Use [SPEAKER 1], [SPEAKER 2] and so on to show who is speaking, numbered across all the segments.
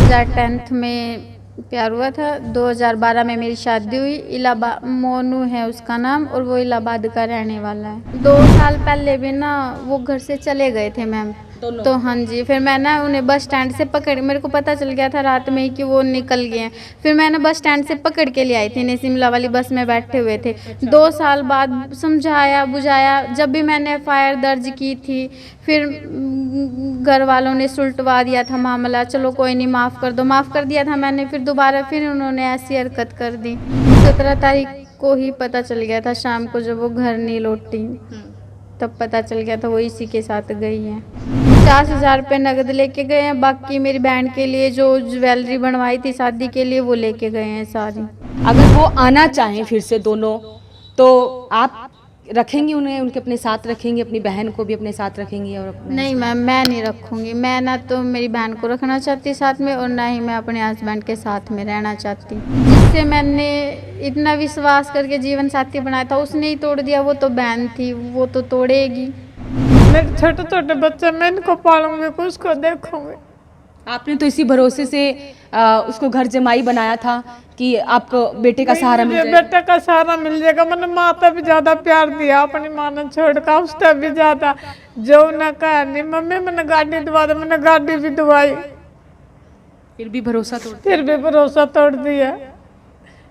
[SPEAKER 1] 2010 में प्यार हुआ था। 2012 में मेरी शादी हुई। इलाहाबाद, मोनू है उसका नाम, और वो इलाहाबाद का रहने वाला है। 2 साल पहले भी ना वो घर से चले गए थे मैम। तो हाँ जी, फिर मैं ना उन्हें बस स्टैंड से पकड़, मेरे को पता चल गया था रात में ही कि वो निकल गए हैं। फिर मैं ना बस स्टैंड से पकड़ के ले आई थी, इन्हें शिमला वाली बस में बैठे हुए थे। 2 साल बाद समझाया बुझाया, जब भी मैंने एफआईआर दर्ज की थी, फिर घर वालों ने सुलटवा दिया था मामला। चलो कोई नहीं, माफ़ कर दो, माफ़ कर दिया था मैंने। फिर दोबारा फिर उन्होंने ऐसी हरकत कर दी। 17 तारीख को ही पता चल गया था शाम को, जब वो घर नहीं लौटी तब पता चल गया था वो इसी के साथ गई है। 50,000 रुपये नगद लेके गए हैं, बाकी मेरी बहन के लिए जो ज्वेलरी बनवाई थी शादी के लिए वो लेके गए हैं सारी।
[SPEAKER 2] अगर वो आना चाहें फिर से दोनों, तो आप रखेंगी उन्हें, उनके अपने साथ रखेंगी, अपनी बहन को भी अपने साथ रखेंगी? और
[SPEAKER 1] नहीं मैम, मैं नहीं रखूँगी। मैं ना तो मेरी बहन को रखना चाहती साथ में, और ना ही मैं अपने हस्बैंड के साथ में रहना चाहती। जिससे मैंने इतना विश्वास करके जीवन साथी बनाया था, उसने ही तोड़ दिया। वो तो बहन थी, वो तो तोड़ेगी।
[SPEAKER 3] मेरे छोटे छोटे बच्चे, मैं इनको पालूंगी, उसको देखूंगी।
[SPEAKER 2] आपने तो इसी भरोसे से उसको घर जमाई बनाया था कि आपको बेटे का सहारा मिल जाएगा।
[SPEAKER 3] बेटे का सहारा मिल जाएगा। मैंने माँ पे भी ज्यादा प्यार दिया, अपनी माँ ने छोड़ कर उससे भी ज्यादा। जो न कहा नहीं मम्मी मैंने गाड़ी दवा दी, मैंने गाड़ी भी दवाई,
[SPEAKER 2] फिर भी भरोसा
[SPEAKER 3] तोड़ दिया।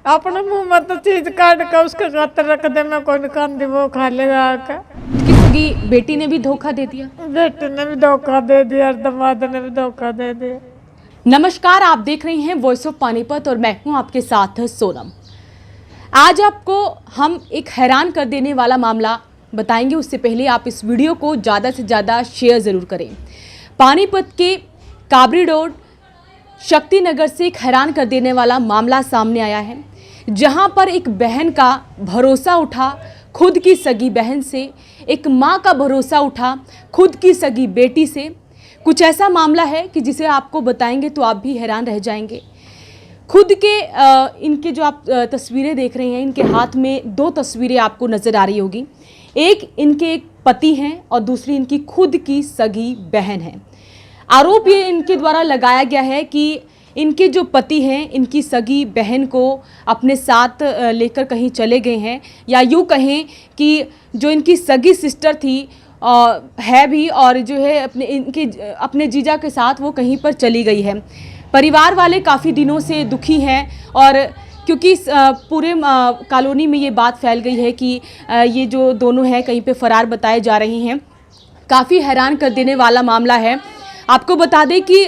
[SPEAKER 3] अपने मुंह में तो चीज काट कर उसके खातर रख दे, मैं कोई कांदी वो खा लेगा आकर।
[SPEAKER 2] उसकी बेटी ने भी धोखा दे दिया,
[SPEAKER 3] बेटी ने भी धोखा दे दिया, दामाद ने भी धोखा दे दिया।
[SPEAKER 2] नमस्कार, आप देख रहे हैं वॉइस ऑफ पानीपत और मैं हूं आपके साथ सोनम। आज आपको हम एक हैरान कर देने वाला मामला बताएंगे। उससे पहले आप इस वीडियो को ज़्यादा से ज़्यादा शेयर ज़रूर करें। पानीपत के काबरी रोड शक्ति नगर से एक हैरान कर देने वाला मामला सामने आया है, जहां पर एक बहन का भरोसा उठा खुद की सगी बहन से, एक माँ का भरोसा उठा खुद की सगी बेटी से। कुछ ऐसा मामला है कि जिसे आपको बताएंगे तो आप भी हैरान रह जाएंगे। खुद के इनके जो आप तस्वीरें देख रहे हैं, इनके हाथ में 2 तस्वीरें आपको नज़र आ रही होगी। एक इनके एक पति हैं और दूसरी इनकी खुद की सगी बहन है। आरोप ये इनके द्वारा लगाया गया है कि इनके जो पति हैं इनकी सगी बहन को अपने साथ लेकर कहीं चले गए हैं, या यूँ कहें कि जो इनकी सगी सिस्टर थी है भी, और जो है अपने जीजा के साथ वो कहीं पर चली गई है। परिवार वाले काफ़ी दिनों से दुखी हैं, और क्योंकि पूरे कॉलोनी में ये बात फैल गई है कि ये जो दोनों हैं कहीं पे फरार बताए जा रहे हैं। काफ़ी हैरान कर देने वाला मामला है। आपको बता दें कि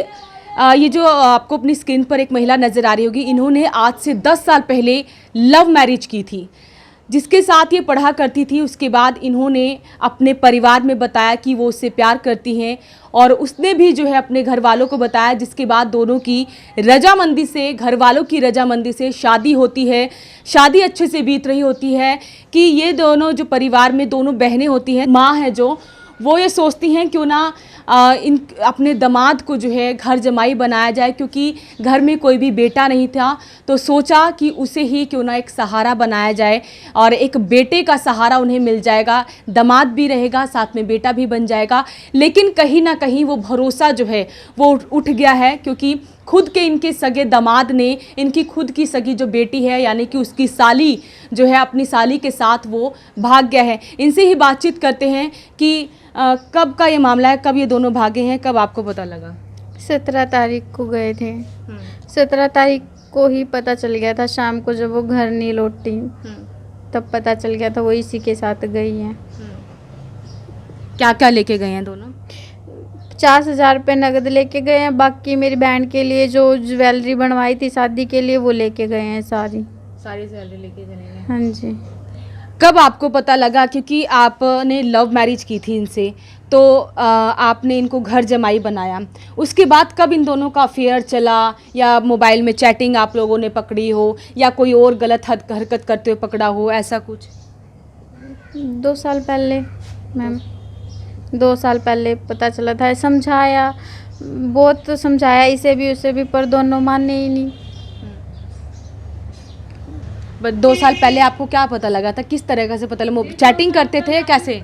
[SPEAKER 2] ये जो आपको अपनी स्क्रीन पर एक महिला नज़र आ रही होगी, इन्होंने आज से 10 साल पहले लव मैरिज की थी। जिसके साथ ये पढ़ा करती थी, उसके बाद इन्होंने अपने परिवार में बताया कि वो उससे प्यार करती हैं, और उसने भी जो है अपने घर वालों को बताया, जिसके बाद दोनों की रजामंदी से, घर वालों की रजामंदी से शादी होती है। शादी अच्छे से बीत रही होती है कि ये दोनों जो परिवार में दोनों बहनें होती हैं, माँ है जो, वो ये सोचती हैं क्यों ना इन अपने दामाद को जो है घर जमाई बनाया जाए, क्योंकि घर में कोई भी बेटा नहीं था, तो सोचा कि उसे ही क्यों ना एक सहारा बनाया जाए, और एक बेटे का सहारा उन्हें मिल जाएगा, दामाद भी रहेगा, साथ में बेटा भी बन जाएगा। लेकिन कहीं ना कहीं वो भरोसा जो है वो उठ गया है, क्योंकि खुद के इनके सगे दामाद ने इनकी खुद की सगी जो बेटी है, यानी कि उसकी साली जो है, अपनी साली के साथ वो भाग गया है। इनसे ही बातचीत करते हैं कि कब का ये मामला है, कब ये दोनों भागे हैं, कब आपको पता लगा?
[SPEAKER 1] 17 तारीख को गए थे। 17 तारीख को ही पता चल गया था शाम को, जब वो घर नहीं लौटी तब पता चल गया था वो इसी के साथ गई है।
[SPEAKER 2] क्या क्या लेके गए हैं दोनों?
[SPEAKER 1] 50,000 रुपये नगद लेके गए हैं, बाकी मेरी बहन के लिए जो ज्वेलरी बनवाई थी शादी के लिए वो लेके गए हैं सारी
[SPEAKER 2] ज्वेलरी लेके गए हैं।
[SPEAKER 1] हाँ जी।
[SPEAKER 2] कब आपको पता लगा? क्योंकि आपने लव मैरिज की थी इनसे, तो आपने इनको घर जमाई बनाया। उसके बाद कब इन दोनों का अफेयर चला, या मोबाइल में चैटिंग आप लोगों ने पकड़ी हो, या कोई और गलत हरकत करते हुए पकड़ा हो, ऐसा कुछ?
[SPEAKER 1] 2 साल पहले मैम, 2 साल पहले पता चला था। समझाया, बहुत समझाया इसे भी उसे भी, पर दोनों माने ही नहीं।
[SPEAKER 2] 2 साल पहले आपको क्या पता लगा था? किस तरह से पता लगा? चैटिंग करते थे कैसे?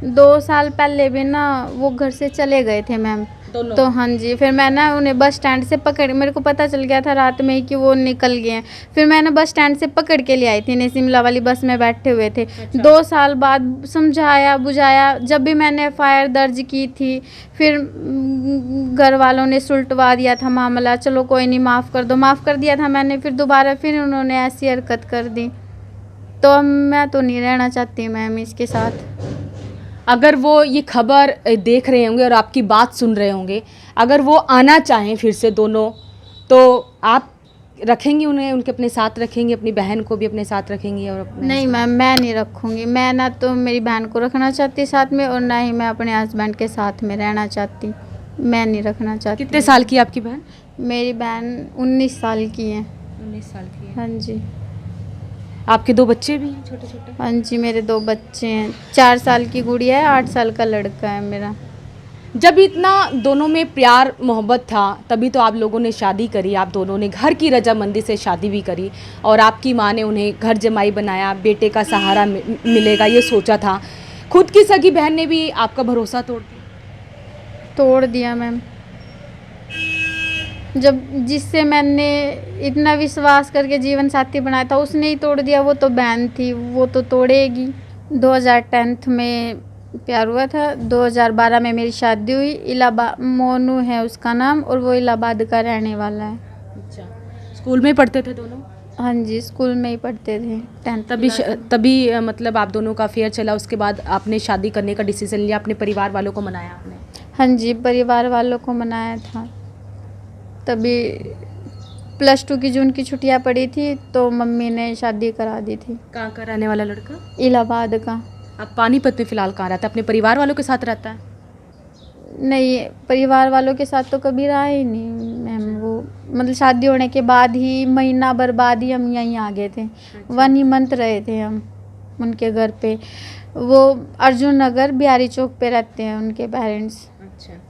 [SPEAKER 1] 2 साल पहले भी ना वो घर से चले गए थे मैम।
[SPEAKER 2] दोनों?
[SPEAKER 1] तो हाँ जी, फिर मैं ना उन्हें बस स्टैंड से पकड़, मेरे को पता चल गया था रात में ही कि वो निकल गए हैं। फिर मैं ना बस स्टैंड से पकड़ के ले आई थी, इन्हें शिमला वाली बस में बैठे हुए थे। 2 साल बाद समझाया बुझाया, जब भी मैंने FIR दर्ज की थी, फिर घर वालों ने सुलटवा दिया था मामला, चलो कोई नहीं माफ़ कर दो, माफ़ कर दिया था मैंने। फिर दोबारा फिर उन्होंने ऐसी हरकत कर दी, तो अब मैं तो नहीं रहना चाहती मैम इसके साथ।
[SPEAKER 2] अगर वो ये खबर देख रहे होंगे और आपकी बात सुन रहे होंगे, अगर वो आना चाहें फिर से दोनों, तो आप रखेंगी उन्हें, उनके अपने साथ रखेंगी, अपनी बहन को भी अपने साथ रखेंगी? और अपने
[SPEAKER 1] नहीं मैम, मैं नहीं रखूँगी। मैं ना तो मेरी बहन को रखना चाहती साथ में, और ना ही मैं अपने हस्बैंड के साथ में रहना चाहती। मैं नहीं रखना चाहती।
[SPEAKER 2] कितने साल की है आपकी बहन?
[SPEAKER 1] मेरी बहन 19 साल की है।
[SPEAKER 2] 19 साल की है।
[SPEAKER 1] हाँ जी।
[SPEAKER 2] आपके 2 बच्चे भी हैं छोटे छोटे?
[SPEAKER 1] हाँ जी, मेरे 2 बच्चे हैं। 4 साल की गुड़िया है, 8 साल का लड़का है मेरा।
[SPEAKER 2] जब इतना दोनों में प्यार मोहब्बत था तभी तो आप लोगों ने शादी करी, आप दोनों ने घर की रजामंदी से शादी भी करी, और आपकी माँ ने उन्हें घर जमाई बनाया, बेटे का सहारा मिलेगा ये सोचा था। खुद की सगी बहन ने भी आपका भरोसा
[SPEAKER 1] तोड़ दिया मैम। जब जिससे मैंने इतना विश्वास करके जीवन साथी बनाया था उसने ही तोड़ दिया। वो तो बहन थी, वो तो तोड़ेगी। 2010 में प्यार हुआ था, 2012 में मेरी शादी हुई। इलाहाबाद, मोनू है उसका नाम, और वो इलाहाबाद का रहने वाला है।
[SPEAKER 2] अच्छा, स्कूल में पढ़ते थे दोनों?
[SPEAKER 1] हाँ जी, स्कूल में ही पढ़ते थे 10th
[SPEAKER 2] तभी मतलब आप दोनों का अफेयर चला, उसके बाद आपने शादी करने का डिसीजन लिया, अपने परिवार वालों को मनाया आपने?
[SPEAKER 1] हाँ जी, परिवार वालों को मनाया था। तभी +2 की जून की छुट्टियां पड़ी थी तो मम्मी ने शादी करा दी थी।
[SPEAKER 2] कहाँ का रहने वाला लड़का?
[SPEAKER 1] इलाहाबाद का।
[SPEAKER 2] अब पानीपत में फ़िलहाल कहाँ रहता है? अपने परिवार वालों के साथ रहता है?
[SPEAKER 1] नहीं, परिवार वालों के साथ तो कभी रहा ही नहीं मैम। वो मतलब शादी होने के बाद ही महीना भर बाद ही हम यहीं आ गए थे। 1 ही मंथ रहे थे हम उनके घर पे। वो अर्जुन नगर बिहारी चौक पे रहते हैं उनके पेरेंट्स।
[SPEAKER 2] अच्छा,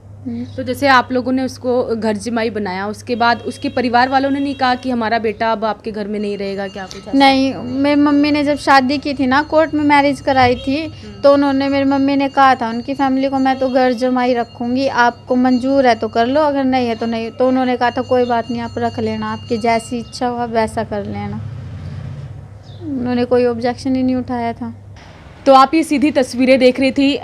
[SPEAKER 2] तो जैसे आप लोगों ने उसको घर जमाई बनाया, उसके बाद उसके परिवार वालों ने नहीं कहा कि हमारा बेटा अब आपके घर में नहीं रहेगा क्या? कुछ ऐसा?
[SPEAKER 1] नहीं, मेरी मम्मी ने जब शादी की थी ना, कोर्ट में मैरिज कराई थी, तो उन्होंने, मेरी मम्मी ने कहा था उनकी फैमिली को, मैं तो घर जमाई रखूँगी, आपको मंजूर है तो कर लो, अगर नहीं है तो नहीं। तो उन्होंने कहा था कोई बात नहीं, आप रख लेना, आपकी जैसी इच्छा हो आप वैसा कर लेना। उन्होंने कोई ऑब्जेक्शन ही नहीं उठाया था।
[SPEAKER 2] तो आप ये सीधी तस्वीरें देख रही थी,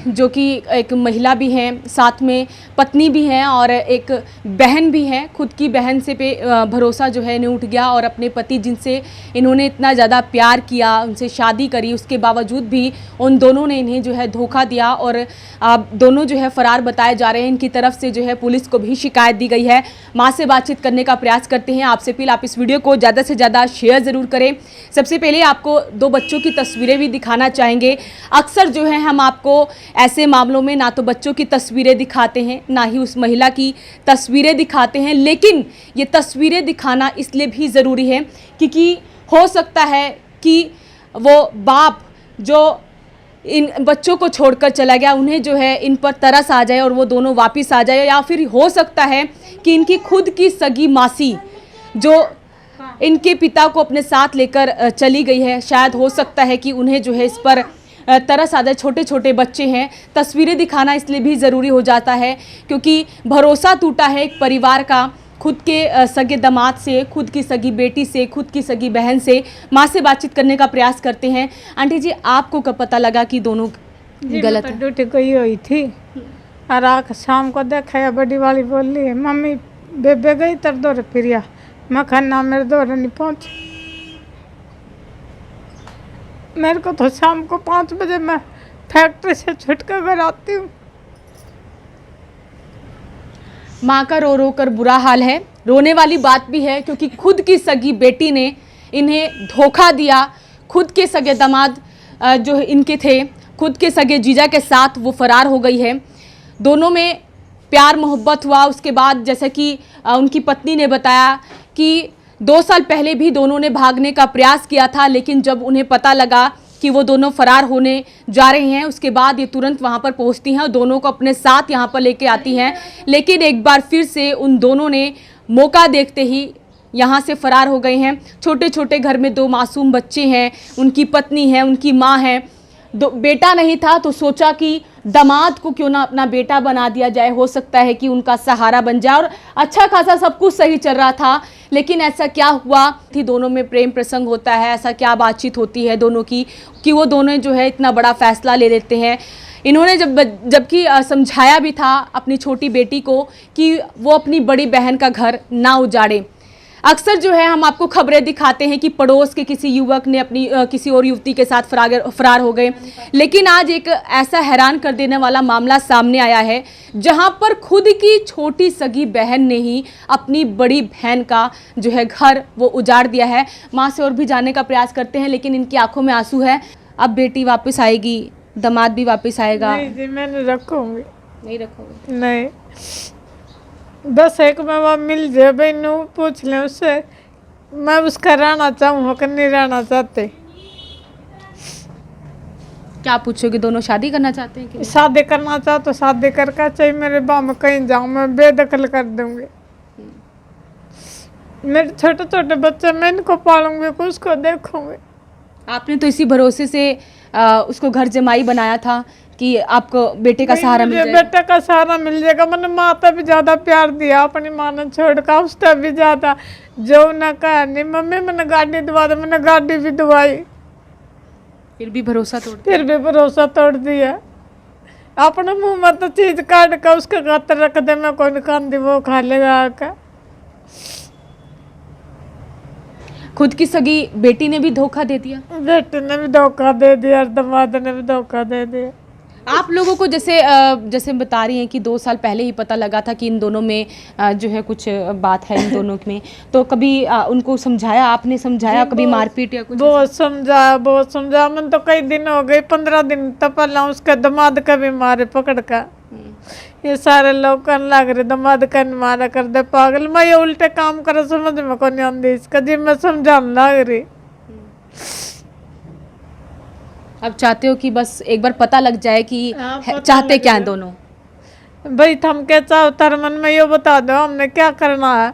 [SPEAKER 2] जो कि एक महिला भी हैं, साथ में पत्नी भी हैं और एक बहन भी हैं। खुद की बहन से पे भरोसा जो है इन्हें उठ गया, और अपने पति जिनसे इन्होंने इतना ज़्यादा प्यार किया, उनसे शादी करी, उसके बावजूद भी उन दोनों ने इन्हें जो है धोखा दिया, और दोनों जो है फ़रार बताए जा रहे हैं। इनकी तरफ से जो है पुलिस को भी शिकायत दी गई है। माँ से बातचीत करने का प्रयास करते हैं। आपसे अपील, आप इस वीडियो को ज़्यादा से ज़्यादा शेयर ज़रूर करें। सबसे पहले आपको 2 बच्चों की तस्वीरें भी दिखाना चाहेंगे। अक्सर जो है हम आपको ऐसे मामलों में ना तो बच्चों की तस्वीरें दिखाते हैं, ना ही उस महिला की तस्वीरें दिखाते हैं, लेकिन ये तस्वीरें दिखाना इसलिए भी ज़रूरी है क्योंकि हो सकता है कि वो बाप जो इन बच्चों को छोड़कर चला गया, उन्हें जो है इन पर तरस आ जाए और वो दोनों वापस आ जाए, या फिर हो सकता है कि इनकी खुद की सगी मासी जो इनके पिता को अपने साथ लेकर चली गई है, शायद हो सकता है कि उन्हें जो है इस पर तरस आ जाए। छोटे छोटे बच्चे हैं, तस्वीरें दिखाना इसलिए भी ज़रूरी हो जाता है क्योंकि भरोसा टूटा है एक परिवार का, खुद के सगे दामाद से, खुद की सगी बेटी से, खुद की सगी बहन से। माँ से बातचीत करने का प्रयास करते हैं। आंटी जी, आपको कब पता लगा कि दोनों गलत है?
[SPEAKER 3] ड्यूटी गई हुई थी और आके शाम को देखा है, बड़ी वाली बोल रही है मम्मी बेबे गई तर दौरे फिरिया। मैं खाना मेरे दौरे नहीं पहुँच। मेरे को तो शाम को 5 बजे मैं फैक्ट्री से छुट कर घर आती हूँ।
[SPEAKER 2] माँ का रो रो कर बुरा हाल है। रोने वाली बात भी है क्योंकि खुद की सगी बेटी ने इन्हें धोखा दिया। खुद के सगे दामाद जो इनके थे, खुद के सगे जीजा के साथ वो फरार हो गई है। दोनों में प्यार मोहब्बत हुआ। उसके बाद जैसा कि उनकी पत्नी ने बताया कि 2 साल पहले भी दोनों ने भागने का प्रयास किया था, लेकिन जब उन्हें पता लगा कि वो दोनों फरार होने जा रहे हैं, उसके बाद ये तुरंत वहाँ पर पहुँचती हैं और दोनों को अपने साथ यहाँ पर लेके आती हैं। लेकिन एक बार फिर से उन दोनों ने मौका देखते ही यहाँ से फरार हो गए हैं। छोटे छोटे घर में 2 मासूम बच्चे हैं, उनकी पत्नी है, उनकी माँ है। बेटा नहीं था तो सोचा कि दामाद को क्यों ना अपना बेटा बना दिया जाए, हो सकता है कि उनका सहारा बन जाए। और अच्छा खासा सब कुछ सही चल रहा था, लेकिन ऐसा क्या हुआ कि दोनों में प्रेम प्रसंग होता है, ऐसा क्या बातचीत होती है दोनों की कि वो दोनों जो है इतना बड़ा फैसला ले लेते हैं। इन्होंने जबकि समझाया भी था अपनी छोटी बेटी को कि वो अपनी बड़ी बहन का घर ना उजाड़े। अक्सर जो है हम आपको खबरें दिखाते हैं कि पड़ोस के किसी युवक ने अपनी किसी और युवती के साथ फरार हो गए, लेकिन आज एक ऐसा हैरान कर देने वाला मामला सामने आया है जहां पर खुद की छोटी सगी बहन ने ही अपनी बड़ी बहन का जो है घर वो उजाड़ दिया है। मां से और भी जानने का प्रयास करते हैं, लेकिन इनकी आंखों में आंसू है। अब बेटी वापस आएगी, दामाद भी वापस आएगा।
[SPEAKER 3] नहीं जी, मैं नहीं रखूंगी।
[SPEAKER 2] नहीं रखोगे?
[SPEAKER 3] नहीं, बस एक बार मिल जाए बहनू, पूछ लें उससे, मैं उसका रहना चाहूँ कि नहीं रहना चाहते।
[SPEAKER 2] क्या पूछोगे, दोनों शादी करना चाहते हैं कि
[SPEAKER 3] शादी करना चाहो तो शादी करके चाहिए, मेरे बाप में कहीं जाऊँ मैं बेदखल कर दूंगी। मेरे छोटे छोटे बच्चे मैं इनको पालूंगी, उसको देखूंगी।
[SPEAKER 2] आपने तो इसी भरोसे से उसको घर जमाई बनाया था कि आपको बेटे का सहारा मिल जाएगा।
[SPEAKER 3] बेटे का सहारा मिल जाएगा। मैंने माता भी ज्यादा प्यार दिया अपनी माँ ने छोड़ कर, उससे भी ज्यादा। जो न कहा नहीं मम्मी मैंने गाड़ी दवा दी, मैंने गाड़ी भी दवाई,
[SPEAKER 2] फिर भी भरोसा
[SPEAKER 3] तोड़ दिया। अपने मुंह में तो चीज काट कर उसके खातर रख दे, मैं कोई नहीं खाती, वो खा लेगा आकर।
[SPEAKER 2] खुद की सगी बेटी ने भी धोखा दे दिया,
[SPEAKER 3] बेटी ने भी धोखा दे दिया, दामाद ने भी धोखा दे दिया।
[SPEAKER 2] आप लोगों को जैसे बता रही हैं कि 2 साल पहले ही पता लगा था कि इन दोनों में जो है कुछ बात है इन दोनों में, तो कभी उनको समझाया, आपने समझाया, कभी मारपीट या कुछ?
[SPEAKER 3] बहुत समझाया मैंने तो। कई दिन हो गए, 15 दिन तो पहला उसका दामाद का भी मारे पकड़ का। ये सारे लोग कहने लग रहे दामाद का मारा कर दे, पागल। मैं ये उल्टे काम करे समझ में को नहीं आती इसका जी, मैं समझाने लग रही।
[SPEAKER 2] अब चाहते हो कि बस एक बार पता लग जाए कि चाहते क्या हैं दोनों?
[SPEAKER 3] भाई थम के चाहो तार मन में ये बता दो हमने क्या करना है,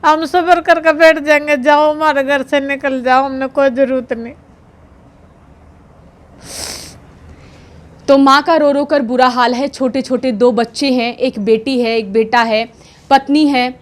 [SPEAKER 3] हम सब्र करके बैठ जाएंगे। जाओ हमारे घर से निकल जाओ, हमने कोई जरूरत नहीं।
[SPEAKER 2] तो माँ का रो रो कर बुरा हाल है। छोटे छोटे 2 बच्चे हैं, एक बेटी है, एक बेटा है, पत्नी है।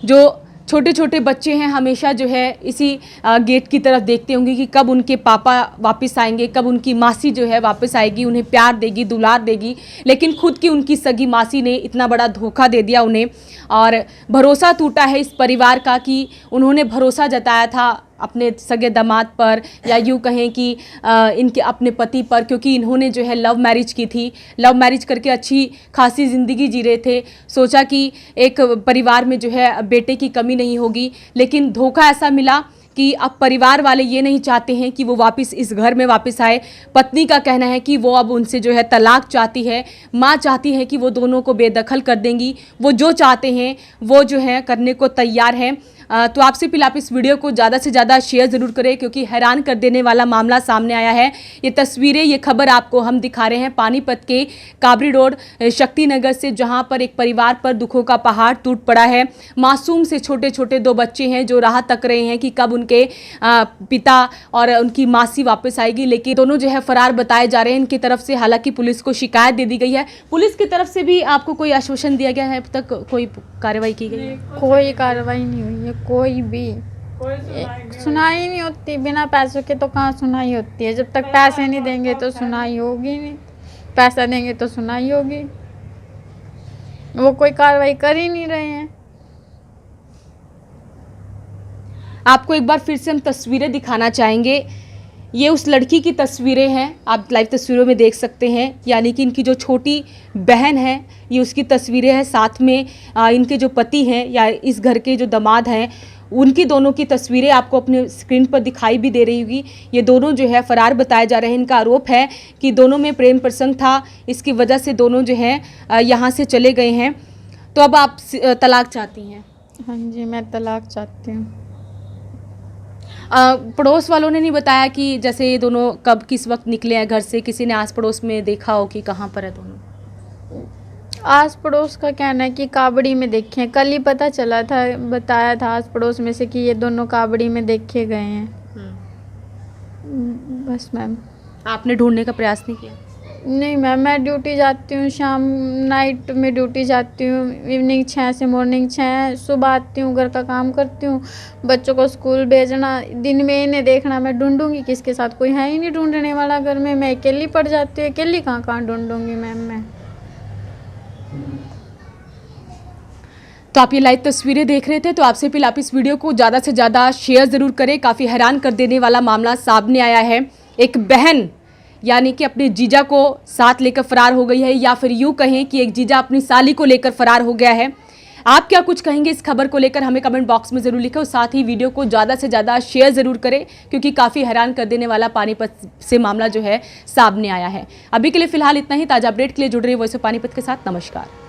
[SPEAKER 2] जो छोटे छोटे बच्चे हैं हमेशा जो है इसी गेट की तरफ देखते होंगे कि कब उनके पापा वापस आएंगे, कब उनकी मासी जो है वापस आएगी, उन्हें प्यार देगी, दुलार देगी। लेकिन खुद की उनकी सगी मासी ने इतना बड़ा धोखा दे दिया उन्हें, और भरोसा टूटा है इस परिवार का कि उन्होंने भरोसा जताया था अपने सगे दामाद पर, या यूँ कहें कि इनके अपने पति पर, क्योंकि इन्होंने जो है लव मैरिज की थी। लव मैरिज करके अच्छी खासी ज़िंदगी जी रहे थे। सोचा कि एक परिवार में जो है बेटे की कमी नहीं होगी, लेकिन धोखा ऐसा मिला कि अब परिवार वाले ये नहीं चाहते हैं कि वो वापस इस घर में वापस आए। पत्नी का कहना है कि वो अब उनसे जो है तलाक चाहती है। माँ चाहती है कि वो दोनों को बेदखल कर देंगी। वो जो चाहते हैं वो जो है करने को तैयार हैं। तो आपसे फिर आप इस वीडियो को ज़्यादा से ज़्यादा शेयर ज़रूर करें, क्योंकि हैरान कर देने वाला मामला सामने आया है। ये तस्वीरें, ये खबर आपको हम दिखा रहे हैं पानीपत के काबरी रोड शक्ति नगर से, जहां पर एक परिवार पर दुखों का पहाड़ टूट पड़ा है। मासूम से छोटे छोटे 2 बच्चे हैं जो राह तक रहे हैं कि कब उनके पिता और उनकी मासी वापस आएगी, लेकिन दोनों जो है फरार बताए जा रहे हैं इनकी तरफ से। हालांकि पुलिस को शिकायत दे दी गई है। पुलिस की तरफ से भी आपको कोई आश्वासन दिया गया है? अब तक कोई कार्रवाई की गई है?
[SPEAKER 1] कोई कार्रवाई नहीं हुई है, कोई भी सुनाई नहीं होती। बिना पैसों के तो कहाँ सुनाई होती है? जब तक पैसे नहीं देंगे तो सुनाई होगी नहीं, पैसा देंगे तो सुनाई होगी। वो कोई कार्रवाई कर ही नहीं रहे हैं।
[SPEAKER 2] आपको एक बार फिर से हम तस्वीरें दिखाना चाहेंगे। ये उस लड़की की तस्वीरें हैं, आप लाइव तस्वीरों में देख सकते हैं। यानी कि इनकी जो छोटी बहन है, ये उसकी तस्वीरें हैं। साथ में इनके जो पति हैं या इस घर के जो दामाद हैं, उनकी दोनों की तस्वीरें आपको अपने स्क्रीन पर दिखाई भी दे रही होगी। ये दोनों जो है फरार बताए जा रहे हैं। इनका आरोप है कि दोनों में प्रेम प्रसंग था, इसकी वजह से दोनों जो हैं यहाँ से चले गए हैं। तो अब आप तलाक चाहती हैं?
[SPEAKER 1] हाँ जी, मैं तलाक चाहती हूँ।
[SPEAKER 2] पड़ोस वालों ने नहीं बताया कि जैसे ये दोनों कब किस वक्त निकले हैं घर से? किसी ने आस पड़ोस में देखा हो कि कहाँ पर है दोनों?
[SPEAKER 1] आस पड़ोस का कहना है कि काबड़ी में देखे हैं। कल ही पता चला था, बताया था आस पड़ोस में से कि ये दोनों काबड़ी में देखे गए हैं। बस मैम।
[SPEAKER 2] आपने ढूंढने का प्रयास नहीं किया?
[SPEAKER 1] नहीं मैम, मैं ड्यूटी जाती हूँ, शाम नाइट में ड्यूटी जाती हूँ, इवनिंग 6 से मॉर्निंग 6, सुबह आती हूँ, घर का काम करती हूँ, बच्चों को स्कूल भेजना, दिन में इन्हें देखना। मैं ढूंढूंगी किसके साथ, कोई है ही नहीं ढूंढने वाला घर में, मैं अकेली पड़ जाती हूँ, अकेली कहाँ ढूंढूंगी मैम मैं।
[SPEAKER 2] तो आप ये लाइव तस्वीरें देख रहे थे, तो आपसे अपील, आप इस वीडियो को ज़्यादा से ज़्यादा शेयर ज़रूर करें। काफ़ी हैरान कर देने वाला मामला सामने आया है। एक बहन यानी कि अपने जीजा को साथ लेकर फरार हो गई है, या फिर यूँ कहें कि एक जीजा अपनी साली को लेकर फरार हो गया है। आप क्या कुछ कहेंगे इस खबर को लेकर, हमें कमेंट बॉक्स में ज़रूर लिखें और साथ ही वीडियो को ज़्यादा से ज़्यादा शेयर ज़रूर करें, क्योंकि काफ़ी हैरान कर देने वाला पानीपत से मामला जो है सामने आया है। अभी के लिए फिलहाल इतना ही। ताज़ा अपडेट के लिए जुड़ रही वॉइस ऑफ पानीपत के साथ। नमस्कार।